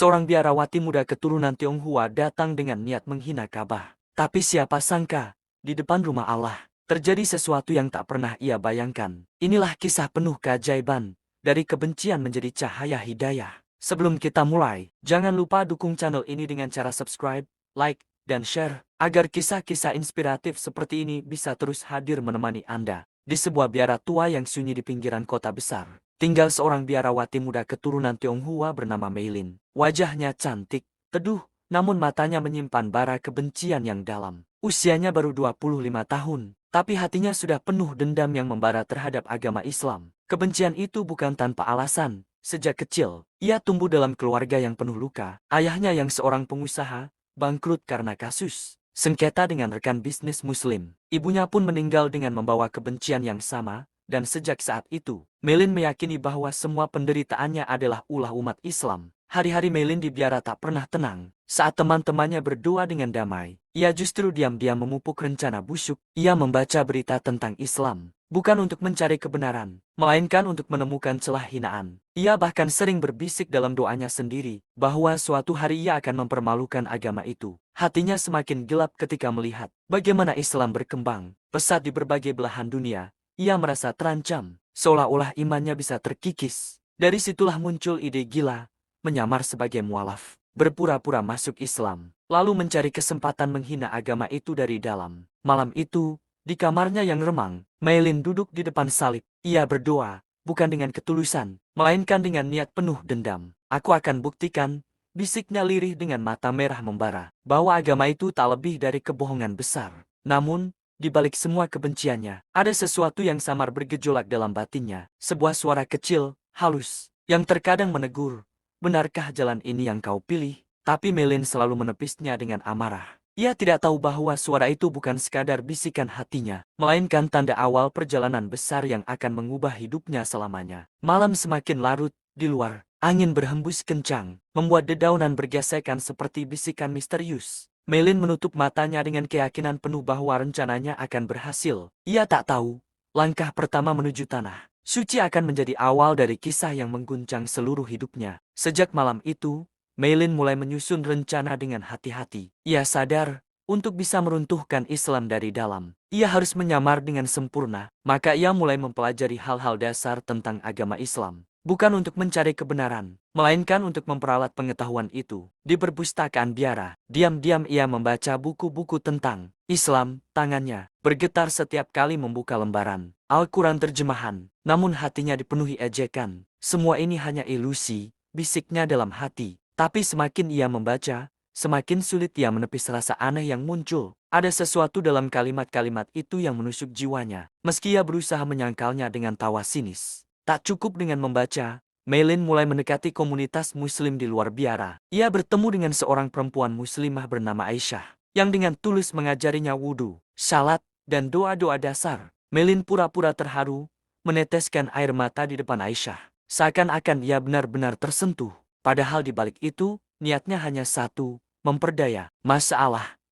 Seorang biarawati muda keturunan Tionghoa datang dengan niat menghina Ka'bah. Tapi siapa sangka, di depan rumah Allah, terjadi sesuatu yang tak pernah ia bayangkan. Inilah kisah penuh keajaiban, dari kebencian menjadi cahaya hidayah. Sebelum kita mulai, jangan lupa dukung channel ini dengan cara subscribe, like, dan share, agar kisah-kisah inspiratif seperti ini bisa terus hadir menemani Anda. Di sebuah biara tua yang sunyi di pinggiran kota besar, tinggal seorang biarawati muda keturunan Tionghoa bernama Meilin. Wajahnya cantik, teduh, namun matanya menyimpan bara kebencian yang dalam. Usianya baru 25 tahun, tapi hatinya sudah penuh dendam yang membara terhadap agama Islam. Kebencian itu bukan tanpa alasan. Sejak kecil, ia tumbuh dalam keluarga yang penuh luka. Ayahnya yang seorang pengusaha, bangkrut karena kasus sengketa dengan rekan bisnis Muslim. Ibunya pun meninggal dengan membawa kebencian yang sama. Dan sejak saat itu, Meilin meyakini bahwa semua penderitaannya adalah ulah umat Islam. Hari-hari Meilin di biara tak pernah tenang. Saat teman-temannya berdoa dengan damai, ia justru diam-diam memupuk rencana busuk. Ia membaca berita tentang Islam, bukan untuk mencari kebenaran, melainkan untuk menemukan celah hinaan. Ia bahkan sering berbisik dalam doanya sendiri, bahwa suatu hari ia akan mempermalukan agama itu. Hatinya semakin gelap ketika melihat bagaimana Islam berkembang pesat di berbagai belahan dunia. Ia merasa terancam, seolah-olah imannya bisa terkikis. Dari situlah muncul ide gila, menyamar sebagai mualaf, berpura-pura masuk Islam, lalu mencari kesempatan menghina agama itu dari dalam. Malam itu, di kamarnya yang remang, Meilin duduk di depan salib. Ia berdoa, bukan dengan ketulusan, melainkan dengan niat penuh dendam. Aku akan buktikan, bisiknya lirih dengan mata merah membara, bahwa agama itu tak lebih dari kebohongan besar. Namun, di balik semua kebenciannya, ada sesuatu yang samar bergejolak dalam batinnya. Sebuah suara kecil, halus, yang terkadang menegur, benarkah jalan ini yang kau pilih? Tapi Meilin selalu menepisnya dengan amarah. Ia tidak tahu bahwa suara itu bukan sekadar bisikan hatinya, melainkan tanda awal perjalanan besar yang akan mengubah hidupnya selamanya. Malam semakin larut, di luar, angin berhembus kencang, membuat dedaunan bergesekan seperti bisikan misterius. Meilin menutup matanya dengan keyakinan penuh bahwa rencananya akan berhasil. Ia tak tahu, langkah pertama menuju tanah suci akan menjadi awal dari kisah yang mengguncang seluruh hidupnya. Sejak malam itu, Meilin mulai menyusun rencana dengan hati-hati. Ia sadar, untuk bisa meruntuhkan Islam dari dalam, ia harus menyamar dengan sempurna. Maka ia mulai mempelajari hal-hal dasar tentang agama Islam. Bukan untuk mencari kebenaran, melainkan untuk memperalat pengetahuan itu. Di perpustakaan biara, diam-diam ia membaca buku-buku tentang Islam. Tangannya bergetar setiap kali membuka lembaran Al-Quran terjemahan, namun hatinya dipenuhi ejekan. Semua ini hanya ilusi, bisiknya dalam hati. Tapi semakin ia membaca, semakin sulit ia menepis rasa aneh yang muncul. Ada sesuatu dalam kalimat-kalimat itu yang menusuk jiwanya. Meski ia berusaha menyangkalnya dengan tawa sinis, tak cukup dengan membaca, Meilin mulai mendekati komunitas Muslim di luar biara. Ia bertemu dengan seorang perempuan Muslimah bernama Aisyah, yang dengan tulus mengajarinya wudhu, salat, dan doa-doa dasar. Meilin pura-pura terharu, meneteskan air mata di depan Aisyah, seakan-akan ia benar-benar tersentuh. Padahal di balik itu, niatnya hanya satu, memperdaya. Masalah,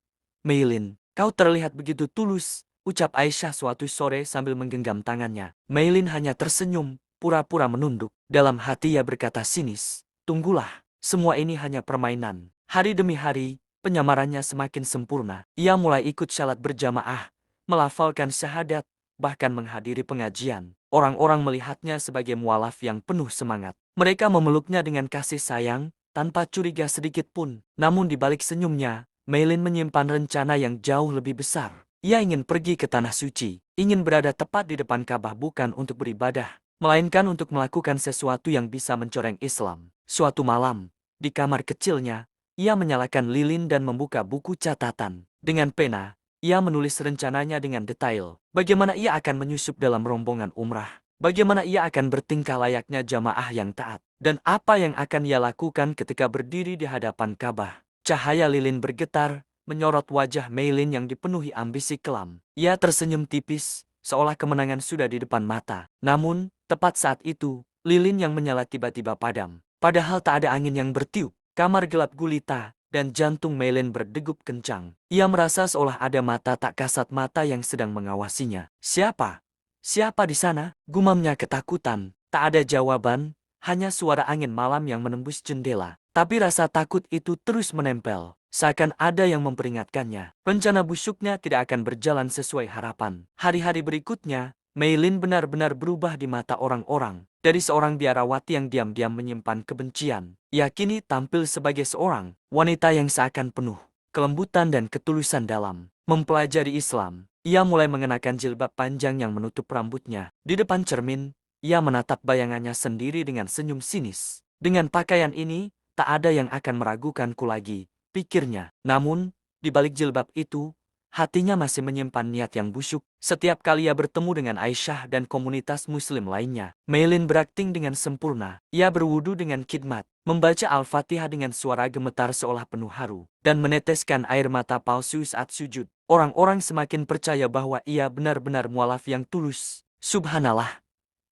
Meilin, kau terlihat begitu tulus, ucap Aisyah suatu sore sambil menggenggam tangannya. Meilin hanya tersenyum, pura-pura menunduk. Dalam hati ia berkata sinis, tunggulah, semua ini hanya permainan. Hari demi hari, penyamarannya semakin sempurna. Ia mulai ikut salat berjamaah, melafalkan syahadat, bahkan menghadiri pengajian. Orang-orang melihatnya sebagai mualaf yang penuh semangat. Mereka memeluknya dengan kasih sayang, tanpa curiga sedikit pun. Namun di balik senyumnya, Meilin menyimpan rencana yang jauh lebih besar. Ia ingin pergi ke tanah suci, ingin berada tepat di depan Ka'bah bukan untuk beribadah, melainkan untuk melakukan sesuatu yang bisa mencoreng Islam. Suatu malam, di kamar kecilnya, ia menyalakan lilin dan membuka buku catatan. Dengan pena, ia menulis rencananya dengan detail. Bagaimana ia akan menyusup dalam rombongan umrah, bagaimana ia akan bertingkah layaknya jamaah yang taat, dan apa yang akan ia lakukan ketika berdiri di hadapan Ka'bah. Cahaya lilin bergetar, menyorot wajah Meilin yang dipenuhi ambisi kelam. Ia tersenyum tipis, seolah kemenangan sudah di depan mata. Namun, tepat saat itu, lilin yang menyala tiba-tiba padam. Padahal tak ada angin yang bertiup. Kamar gelap gulita, dan jantung Meilin berdegup kencang. Ia merasa seolah ada mata tak kasat mata yang sedang mengawasinya. Siapa? Siapa di sana? Gumamnya ketakutan. Tak ada jawaban, hanya suara angin malam yang menembus jendela. Tapi rasa takut itu terus menempel, seakan ada yang memperingatkannya. Rencana busuknya tidak akan berjalan sesuai harapan. Hari-hari berikutnya, Mei Lin benar-benar berubah di mata orang-orang. Dari seorang biarawati yang diam-diam menyimpan kebencian, ia kini tampil sebagai seorang wanita yang seakan penuh kelembutan dan ketulusan dalam mempelajari Islam. Ia mulai mengenakan jilbab panjang yang menutup rambutnya. Di depan cermin, ia menatap bayangannya sendiri dengan senyum sinis. Dengan pakaian ini, tak ada yang akan meragukanku lagi, pikirnya. Namun, di balik jilbab itu, hatinya masih menyimpan niat yang busuk. Setiap kali ia bertemu dengan Aisyah dan komunitas muslim lainnya, Mei Lin berakting dengan sempurna. Ia berwudu dengan khidmat, membaca Al-Fatihah dengan suara gemetar seolah penuh haru, dan meneteskan air mata palsu saat sujud. Orang-orang semakin percaya bahwa ia benar-benar mualaf yang tulus. Subhanallah,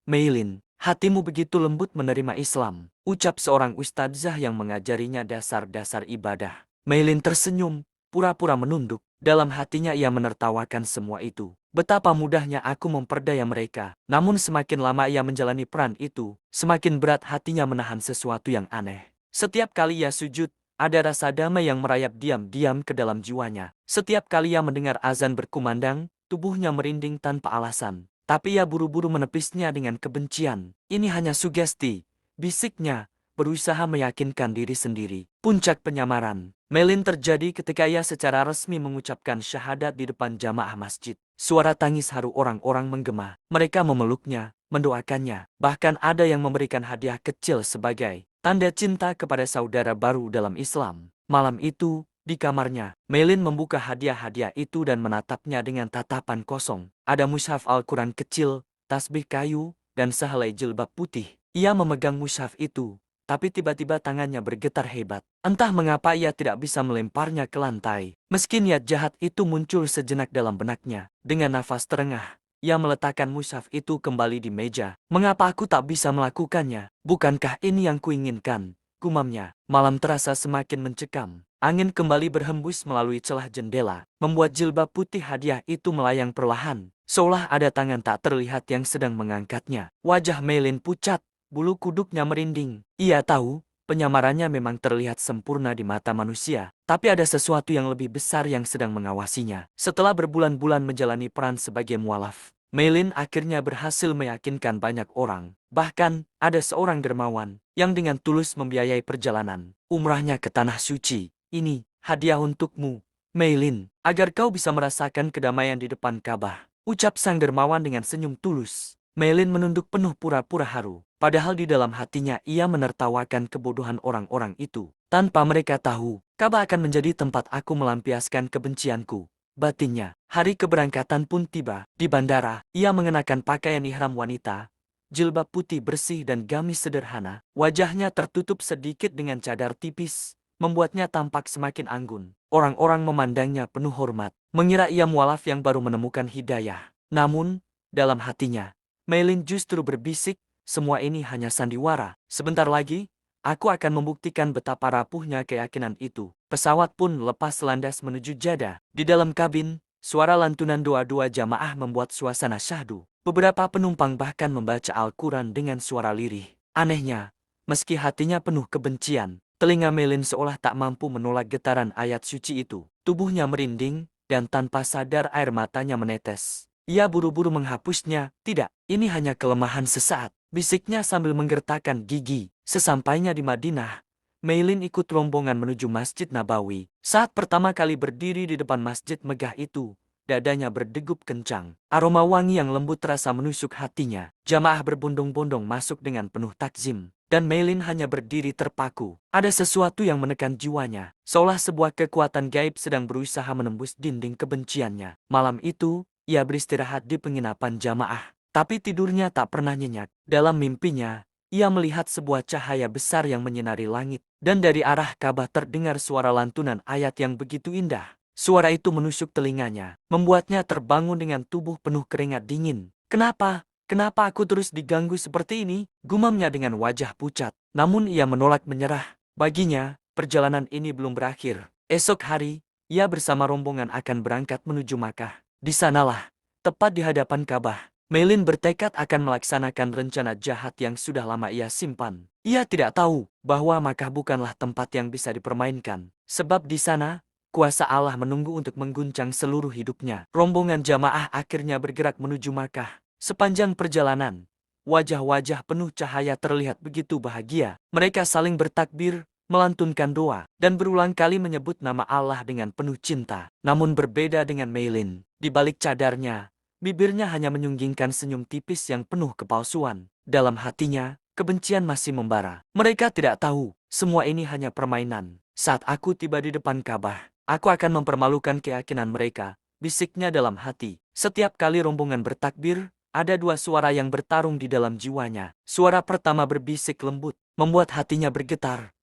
Mei Lin, hatimu begitu lembut menerima Islam, ucap seorang ustadzah yang mengajarinya dasar-dasar ibadah. Mei Lin tersenyum, pura-pura menunduk. Dalam hatinya ia menertawakan semua itu. Betapa mudahnya aku memperdaya mereka. Namun semakin lama ia menjalani peran itu, semakin berat hatinya menahan sesuatu yang aneh. Setiap kali ia sujud, ada rasa damai yang merayap diam-diam ke dalam jiwanya. Setiap kali ia mendengar azan berkumandang, tubuhnya merinding tanpa alasan. Tapi ia buru-buru menepisnya dengan kebencian. Ini hanya sugesti, bisiknya, berusaha meyakinkan diri sendiri. Puncak penyamaran Mei Lin terjadi ketika ia secara resmi mengucapkan syahadat di depan jamaah masjid. Suara tangis haru orang-orang menggema. Mereka memeluknya, mendoakannya. Bahkan ada yang memberikan hadiah kecil sebagai tanda cinta kepada saudara baru dalam Islam. Malam itu, di kamarnya, Mei Lin membuka hadiah-hadiah itu dan menatapnya dengan tatapan kosong. Ada mushaf Al-Quran kecil, tasbih kayu, dan sehelai jilbab putih. Ia memegang mushaf itu, tapi tiba-tiba tangannya bergetar hebat. Entah mengapa ia tidak bisa melemparnya ke lantai. Meski niat jahat itu muncul sejenak dalam benaknya. Dengan nafas terengah, ia meletakkan mushaf itu kembali di meja. Mengapa aku tak bisa melakukannya? Bukankah ini yang kuinginkan? Gumamnya. Malam terasa semakin mencekam. Angin kembali berhembus melalui celah jendela, membuat jilbab putih hadiah itu melayang perlahan, seolah ada tangan tak terlihat yang sedang mengangkatnya. Wajah Mei Lin pucat, bulu kuduknya merinding. Ia tahu, penyamarannya memang terlihat sempurna di mata manusia, tapi ada sesuatu yang lebih besar yang sedang mengawasinya. Setelah berbulan-bulan menjalani peran sebagai mualaf, Mei Lin akhirnya berhasil meyakinkan banyak orang. Bahkan, ada seorang dermawan yang dengan tulus membiayai perjalanan umrahnya ke Tanah Suci. Ini, hadiah untukmu, Mei Lin, agar kau bisa merasakan kedamaian di depan Ka'bah, ucap sang dermawan dengan senyum tulus. Mei Lin menunduk penuh pura-pura haru. Padahal di dalam hatinya ia menertawakan kebodohan orang-orang itu. Tanpa mereka tahu, Ka'bah akan menjadi tempat aku melampiaskan kebencianku, batinnya. Hari keberangkatan pun tiba. Di bandara, ia mengenakan pakaian ihram wanita, jilbab putih bersih dan gamis sederhana. Wajahnya tertutup sedikit dengan cadar tipis, membuatnya tampak semakin anggun. Orang-orang memandangnya penuh hormat, mengira ia mualaf yang baru menemukan hidayah. Namun, dalam hatinya, Mei Lin justru berbisik, semua ini hanya sandiwara. Sebentar lagi, aku akan membuktikan betapa rapuhnya keyakinan itu. Pesawat pun lepas landas menuju Jeddah. Di dalam kabin, suara lantunan doa-doa jamaah membuat suasana syahdu. Beberapa penumpang bahkan membaca Al-Quran dengan suara lirih. Anehnya, meski hatinya penuh kebencian, telinga Mei Lin seolah tak mampu menolak getaran ayat suci itu. Tubuhnya merinding, dan tanpa sadar air matanya menetes. Ia buru-buru menghapusnya. Tidak, ini hanya kelemahan sesaat, bisiknya sambil menggertakkan gigi. Sesampainya di Madinah, Mei Lin ikut rombongan menuju Masjid Nabawi. Saat pertama kali berdiri di depan masjid megah itu, dadanya berdegup kencang. Aroma wangi yang lembut terasa menusuk hatinya. Jamaah berbondong-bondong masuk dengan penuh takzim, dan Mei Lin hanya berdiri terpaku. Ada sesuatu yang menekan jiwanya, seolah sebuah kekuatan gaib sedang berusaha menembus dinding kebenciannya. Malam itu, ia beristirahat di penginapan jamaah, tapi tidurnya tak pernah nyenyak. Dalam mimpinya, ia melihat sebuah cahaya besar yang menyinari langit, dan dari arah Ka'bah terdengar suara lantunan ayat yang begitu indah. Suara itu menusuk telinganya, membuatnya terbangun dengan tubuh penuh keringat dingin. Kenapa? Kenapa aku terus diganggu seperti ini? Gumamnya dengan wajah pucat. Namun ia menolak menyerah. Baginya, perjalanan ini belum berakhir. Esok hari, ia bersama rombongan akan berangkat menuju Makkah. Di sanalah, tepat di hadapan Ka'bah, Meilin bertekad akan melaksanakan rencana jahat yang sudah lama ia simpan. Ia tidak tahu bahwa Makkah bukanlah tempat yang bisa dipermainkan, sebab di sana kuasa Allah menunggu untuk mengguncang seluruh hidupnya. Rombongan jamaah akhirnya bergerak menuju Makkah. Sepanjang perjalanan, wajah-wajah penuh cahaya terlihat begitu bahagia. Mereka saling bertakbir, melantunkan doa, dan berulang kali menyebut nama Allah dengan penuh cinta. Namun berbeda dengan Meilin, di balik cadarnya, bibirnya hanya menyunggingkan senyum tipis yang penuh kepalsuan. Dalam hatinya, kebencian masih membara. Mereka tidak tahu, semua ini hanya permainan. Saat aku tiba di depan Ka'bah, aku akan mempermalukan keyakinan mereka, bisiknya dalam hati. Setiap kali rombongan bertakbir, ada dua suara yang bertarung di dalam jiwanya. Suara pertama berbisik lembut, membuat hatinya bergetar.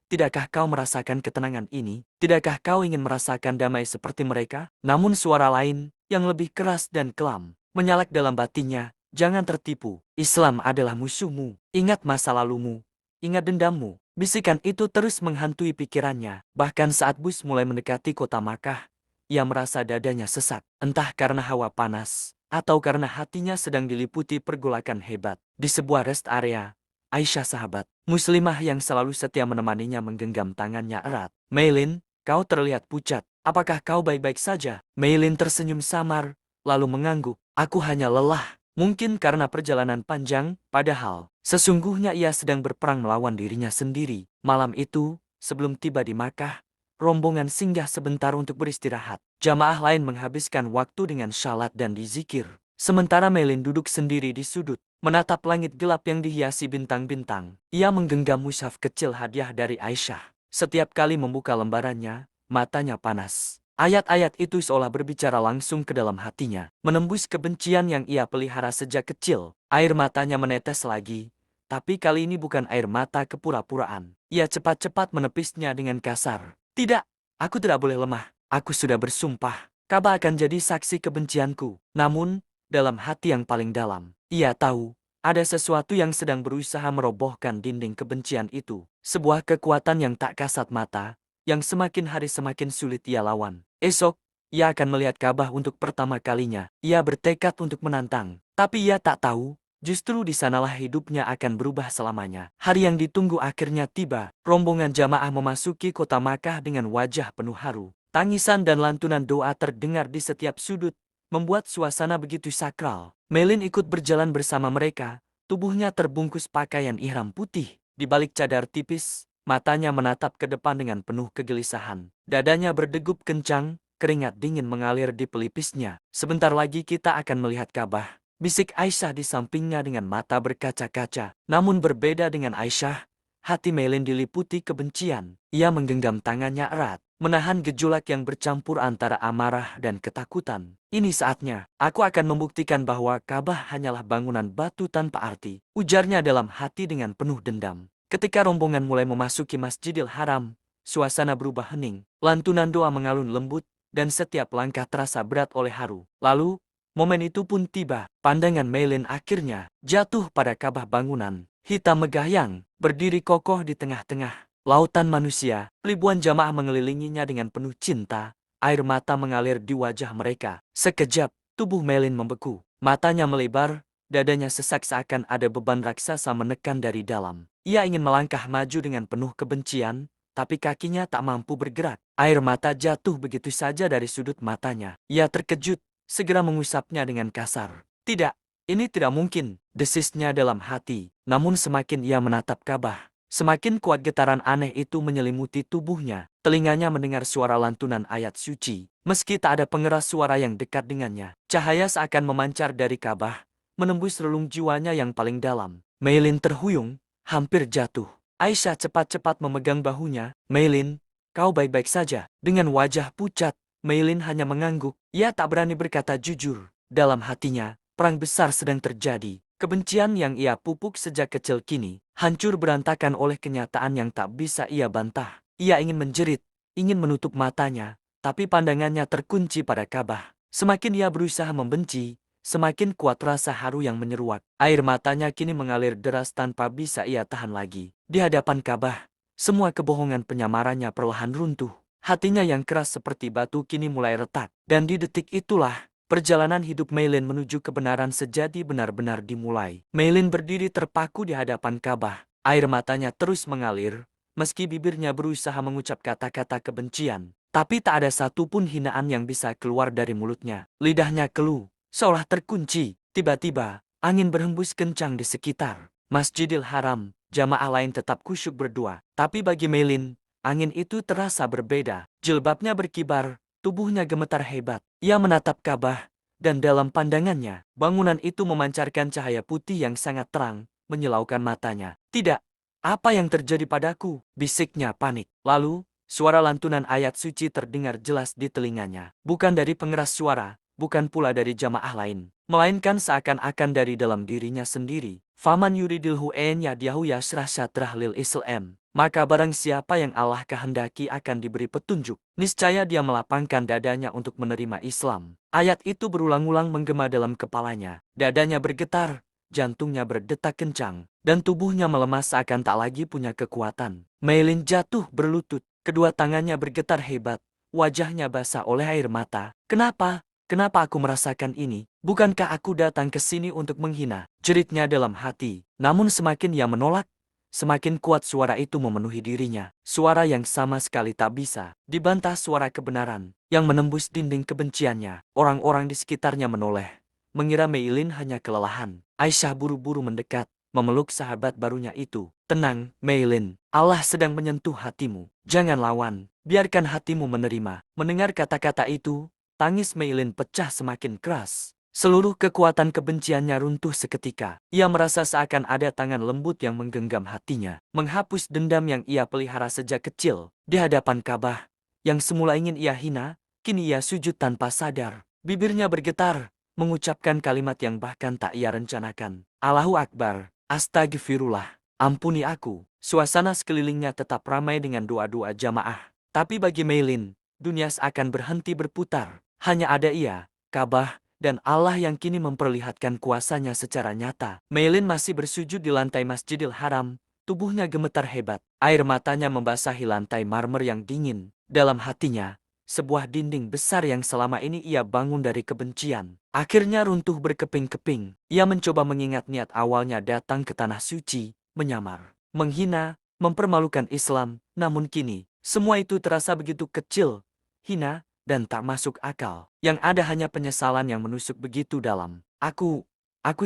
Tidakkah kau merasakan ketenangan ini? Tidakkah kau ingin merasakan damai seperti mereka? Namun suara lain, yang lebih keras dan kelam, menyalak dalam batinnya. Jangan tertipu, Islam adalah musuhmu. Ingat masa lalumu, ingat dendammu. Bisikan itu terus menghantui pikirannya. Bahkan saat bus mulai mendekati kota Makkah, ia merasa dadanya sesak. Entah karena hawa panas, atau karena hatinya sedang diliputi pergolakan hebat. Di sebuah rest area, Aisyah sahabat Muslimah yang selalu setia menemaninya menggenggam tangannya erat. Meilin, kau terlihat pucat. Apakah kau baik-baik saja? Meilin tersenyum samar, lalu mengangguk. Aku hanya lelah. Mungkin karena perjalanan panjang, padahal sesungguhnya ia sedang berperang melawan dirinya sendiri. Malam itu, sebelum tiba di Makkah, rombongan singgah sebentar untuk beristirahat. Jamaah lain menghabiskan waktu dengan syalat dan dizikir. Sementara Meilin duduk sendiri di sudut, menatap langit gelap yang dihiasi bintang-bintang. Ia menggenggam mushaf kecil hadiah dari Aisyah. Setiap kali membuka lembarannya, matanya panas. Ayat-ayat itu seolah berbicara langsung ke dalam hatinya, menembus kebencian yang ia pelihara sejak kecil. Air matanya menetes lagi, tapi kali ini bukan air mata kepura-puraan. Ia cepat-cepat menepisnya dengan kasar. Tidak, aku tidak boleh lemah. Aku sudah bersumpah, Ka'bah akan jadi saksi kebencianku. Namun, dalam hati yang paling dalam, ia tahu, ada sesuatu yang sedang berusaha merobohkan dinding kebencian itu. Sebuah kekuatan yang tak kasat mata, yang semakin hari semakin sulit ia lawan. Esok, ia akan melihat Ka'bah untuk pertama kalinya. Ia bertekad untuk menantang. Tapi ia tak tahu, justru di sanalah hidupnya akan berubah selamanya. Hari yang ditunggu akhirnya tiba. Rombongan jamaah memasuki kota Makkah dengan wajah penuh haru. Tangisan dan lantunan doa terdengar di setiap sudut, membuat suasana begitu sakral. Meilin ikut berjalan bersama mereka, tubuhnya terbungkus pakaian ihram putih. Di balik cadar tipis, matanya menatap ke depan dengan penuh kegelisahan. Dadanya berdegup kencang, keringat dingin mengalir di pelipisnya. Sebentar lagi kita akan melihat Ka'bah, bisik Aisyah di sampingnya dengan mata berkaca-kaca. Namun berbeda dengan Aisyah, hati Meilin diliputi kebencian. Ia menggenggam tangannya erat, menahan gejolak yang bercampur antara amarah dan ketakutan. Ini saatnya, aku akan membuktikan bahwa Ka'bah hanyalah bangunan batu tanpa arti, ujarnya dalam hati dengan penuh dendam. Ketika rombongan mulai memasuki Masjidil Haram, suasana berubah hening, lantunan doa mengalun lembut, dan setiap langkah terasa berat oleh haru. Lalu, momen itu pun tiba. Pandangan Meilin akhirnya jatuh pada Ka'bah bangunan hitam megah yang berdiri kokoh di tengah-tengah lautan manusia. Ribuan jamaah mengelilinginya dengan penuh cinta. Air mata mengalir di wajah mereka. Sekejap, tubuh Meilin membeku. Matanya melebar, dadanya sesak seakan ada beban raksasa menekan dari dalam. Ia ingin melangkah maju dengan penuh kebencian, tapi kakinya tak mampu bergerak. Air mata jatuh begitu saja dari sudut matanya. Ia terkejut, segera mengusapnya dengan kasar. Tidak, ini tidak mungkin, desisnya dalam hati. Namun semakin ia menatap Ka'bah, semakin kuat getaran aneh itu menyelimuti tubuhnya. Telinganya mendengar suara lantunan ayat suci. Meski tak ada pengeras suara yang dekat dengannya, cahaya seakan memancar dari Ka'bah, menembus relung jiwanya yang paling dalam. Meilin terhuyung, hampir jatuh. Aisyah cepat-cepat memegang bahunya. Meilin, kau baik-baik saja? Dengan wajah pucat, Meilin hanya mengangguk. Ia tak berani berkata jujur. Dalam hatinya, perang besar sedang terjadi. Kebencian yang ia pupuk sejak kecil kini hancur berantakan oleh kenyataan yang tak bisa ia bantah. Ia ingin menjerit, ingin menutup matanya, tapi pandangannya terkunci pada Ka'bah. Semakin ia berusaha membenci, semakin kuat rasa haru yang menyeruak. Air matanya kini mengalir deras tanpa bisa ia tahan lagi. Di hadapan Ka'bah, semua kebohongan penyamarannya perlahan runtuh. Hatinya yang keras seperti batu kini mulai retak. Dan di detik itulah, Perjalanan hidup Meilin menuju kebenaran sejati benar-benar dimulai. Meilin berdiri terpaku di hadapan Ka'bah. Air matanya terus mengalir, meski bibirnya berusaha mengucap kata-kata kebencian. Tapi tak ada satupun hinaan yang bisa keluar dari mulutnya. Lidahnya keluh, seolah terkunci. Tiba-tiba, angin berhembus kencang di sekitar Masjidil Haram. Jamaah lain tetap khusyuk berdoa. Tapi bagi Meilin, angin itu terasa berbeda. Jilbabnya berkibar, tubuhnya gemetar hebat. Ia menatap Ka'bah, dan dalam pandangannya, bangunan itu memancarkan cahaya putih yang sangat terang, menyilaukan matanya. Tidak, apa yang terjadi padaku? Bisiknya panik. Lalu, suara lantunan ayat suci terdengar jelas di telinganya. Bukan dari pengeras suara, bukan pula dari jamaah lain, melainkan seakan-akan dari dalam dirinya sendiri. Faman yuridilhu en yadiyahu yasrah syatrah lil Islam. Maka barang siapa yang Allah kehendaki akan diberi petunjuk, niscaya dia melapangkan dadanya untuk menerima Islam. Ayat itu berulang-ulang menggema dalam kepalanya. Dadanya bergetar, jantungnya berdetak kencang, dan tubuhnya melemah seakan tak lagi punya kekuatan. Meilin jatuh berlutut, kedua tangannya bergetar hebat, wajahnya basah oleh air mata. Kenapa? Kenapa aku merasakan ini? Bukankah aku datang ke sini untuk menghina? Jeritnya dalam hati. Namun semakin ia menolak, semakin kuat suara itu memenuhi dirinya. Suara yang sama sekali tak bisa dibantah suara kebenaran yang menembus dinding kebenciannya. Orang-orang di sekitarnya menoleh, mengira Meilin hanya kelelahan. Aisyah buru-buru mendekat, memeluk sahabat barunya itu. Tenang, Meilin. Allah sedang menyentuh hatimu. Jangan lawan, biarkan hatimu menerima. Mendengar kata-kata itu, tangis Meilin pecah semakin keras. Seluruh kekuatan kebenciannya runtuh seketika. Ia merasa seakan ada tangan lembut yang menggenggam hatinya, menghapus dendam yang ia pelihara sejak kecil. Di hadapan Ka'bah, yang semula ingin ia hina, kini ia sujud tanpa sadar. Bibirnya bergetar, mengucapkan kalimat yang bahkan tak ia rencanakan. Allahu Akbar, astagfirullah, ampuni aku. Suasana sekelilingnya tetap ramai dengan doa-doa jamaah. Tapi bagi Meilin, dunia seakan berhenti berputar. Hanya ada ia, Ka'bah, dan Allah yang kini memperlihatkan kuasanya secara nyata. Meilin masih bersujud di lantai Masjidil Haram, tubuhnya gemetar hebat. Air matanya membasahi lantai marmer yang dingin. Dalam hatinya, sebuah dinding besar yang selama ini ia bangun dari kebencian akhirnya runtuh berkeping-keping. Ia mencoba mengingat niat awalnya datang ke tanah suci, menyamar, menghina, mempermalukan Islam. Namun kini, semua itu terasa begitu kecil, hina, dan tak masuk akal. Yang ada hanya penyesalan yang menusuk begitu dalam. Aku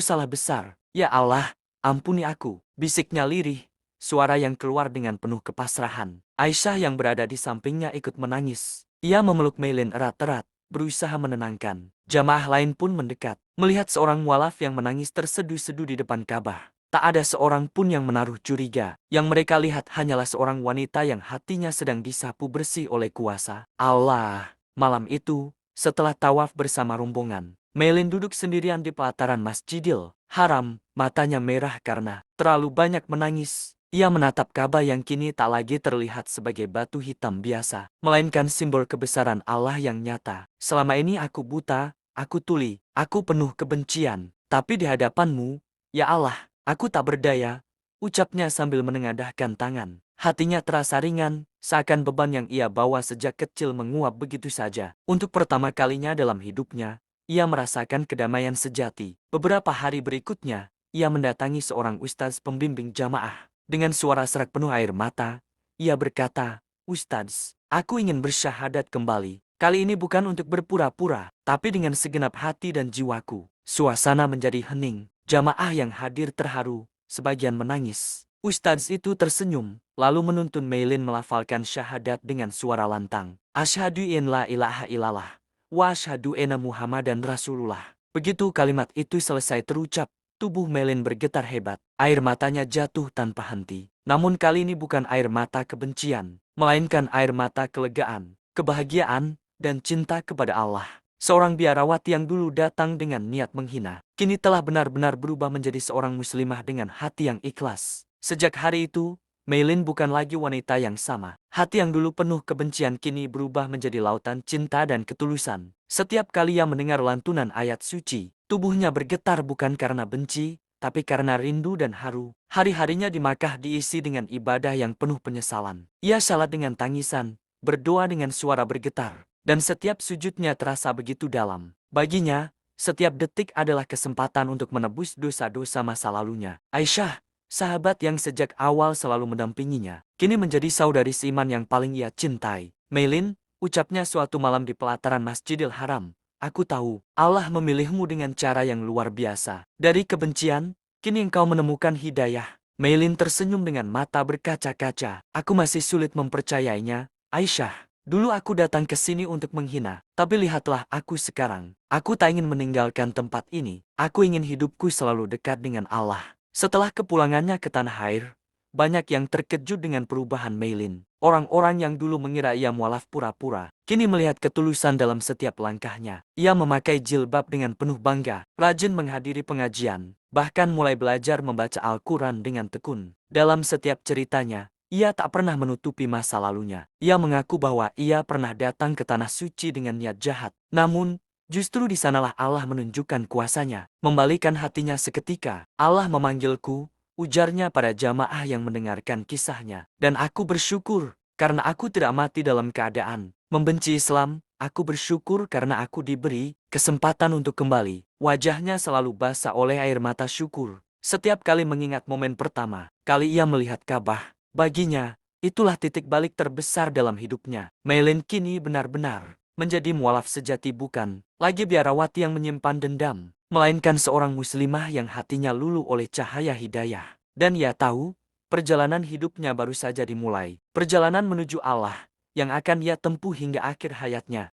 salah besar. Ya Allah, ampuni aku. Bisiknya lirih, suara yang keluar dengan penuh kepasrahan. Aisyah yang berada di sampingnya ikut menangis. Ia memeluk Meilin erat-erat, berusaha menenangkan. Jamaah lain pun mendekat, melihat seorang mualaf yang menangis terseduh-seduh di depan Ka'bah. Tak ada seorang pun yang menaruh curiga. Yang mereka lihat hanyalah seorang wanita yang hatinya sedang disapu bersih oleh kuasa Allah. Malam itu, setelah tawaf bersama rombongan, Meilin duduk sendirian di pelataran Masjidil Haram, matanya merah karena terlalu banyak menangis. Ia menatap Ka'bah yang kini tak lagi terlihat sebagai batu hitam biasa, melainkan simbol kebesaran Allah yang nyata. Selama ini aku buta, aku tuli, aku penuh kebencian. Tapi di hadapanmu, ya Allah, aku tak berdaya, ucapnya sambil menengadahkan tangan. Hatinya terasa ringan, seakan beban yang ia bawa sejak kecil menguap begitu saja. Untuk pertama kalinya dalam hidupnya, ia merasakan kedamaian sejati. Beberapa hari berikutnya, ia mendatangi seorang ustaz pembimbing jamaah. Dengan suara serak penuh air mata, ia berkata, "Ustaz, aku ingin bersyahadat kembali. Kali ini bukan untuk berpura-pura, tapi dengan segenap hati dan jiwaku." Suasana menjadi hening. Jamaah yang hadir terharu, sebagian menangis. Ustaz itu tersenyum, lalu menuntun Meilin melafalkan syahadat dengan suara lantang. Asyhadu in la ilaha illallah, wa asyhadu anna Muhammadan Rasulullah. Begitu kalimat itu selesai terucap, tubuh Meilin bergetar hebat. Air matanya jatuh tanpa henti. Namun kali ini bukan air mata kebencian, melainkan air mata kelegaan, kebahagiaan, dan cinta kepada Allah. Seorang biarawati yang dulu datang dengan niat menghina, kini telah benar-benar berubah menjadi seorang muslimah dengan hati yang ikhlas. Sejak hari itu, Meilin bukan lagi wanita yang sama. Hati yang dulu penuh kebencian kini berubah menjadi lautan cinta dan ketulusan. Setiap kali ia mendengar lantunan ayat suci, tubuhnya bergetar bukan karena benci, tapi karena rindu dan haru. Hari-harinya di Makkah diisi dengan ibadah yang penuh penyesalan. Ia salat dengan tangisan, berdoa dengan suara bergetar, dan setiap sujudnya terasa begitu dalam. Baginya, setiap detik adalah kesempatan untuk menebus dosa-dosa masa lalunya. Aisyah, sahabat yang sejak awal selalu mendampinginya, kini menjadi saudari seiman yang paling ia cintai. Meilin, ucapnya suatu malam di pelataran Masjidil Haram, aku tahu, Allah memilihmu dengan cara yang luar biasa. Dari kebencian, kini engkau menemukan hidayah. Meilin tersenyum dengan mata berkaca-kaca. Aku masih sulit mempercayainya, Aisyah. Dulu aku datang ke sini untuk menghina, tapi lihatlah aku sekarang. Aku tak ingin meninggalkan tempat ini. Aku ingin hidupku selalu dekat dengan Allah. Setelah kepulangannya ke tanah air, banyak yang terkejut dengan perubahan Meilin. Orang-orang yang dulu mengira ia mualaf pura-pura, kini melihat ketulusan dalam setiap langkahnya. Ia memakai jilbab dengan penuh bangga, rajin menghadiri pengajian, bahkan mulai belajar membaca Al-Quran dengan tekun. Dalam setiap ceritanya, ia tak pernah menutupi masa lalunya. Ia mengaku bahwa ia pernah datang ke tanah suci dengan niat jahat. Namun, justru di sanalah Allah menunjukkan kuasanya, membalikan hatinya seketika. Allah memanggilku, ujarnya pada jamaah yang mendengarkan kisahnya. Dan aku bersyukur, karena aku tidak mati dalam keadaan membenci Islam. Aku bersyukur karena aku diberi kesempatan untuk kembali. Wajahnya selalu basah oleh air mata syukur. Setiap kali mengingat momen pertama kali ia melihat Ka'bah, baginya, itulah titik balik terbesar dalam hidupnya. Meilin kini benar-benar menjadi mualaf sejati, bukan lagi biarawati yang menyimpan dendam, melainkan seorang muslimah yang hatinya luluh oleh cahaya hidayah. Dan ia tahu, perjalanan hidupnya baru saja dimulai. Perjalanan menuju Allah, yang akan ia tempuh hingga akhir hayatnya.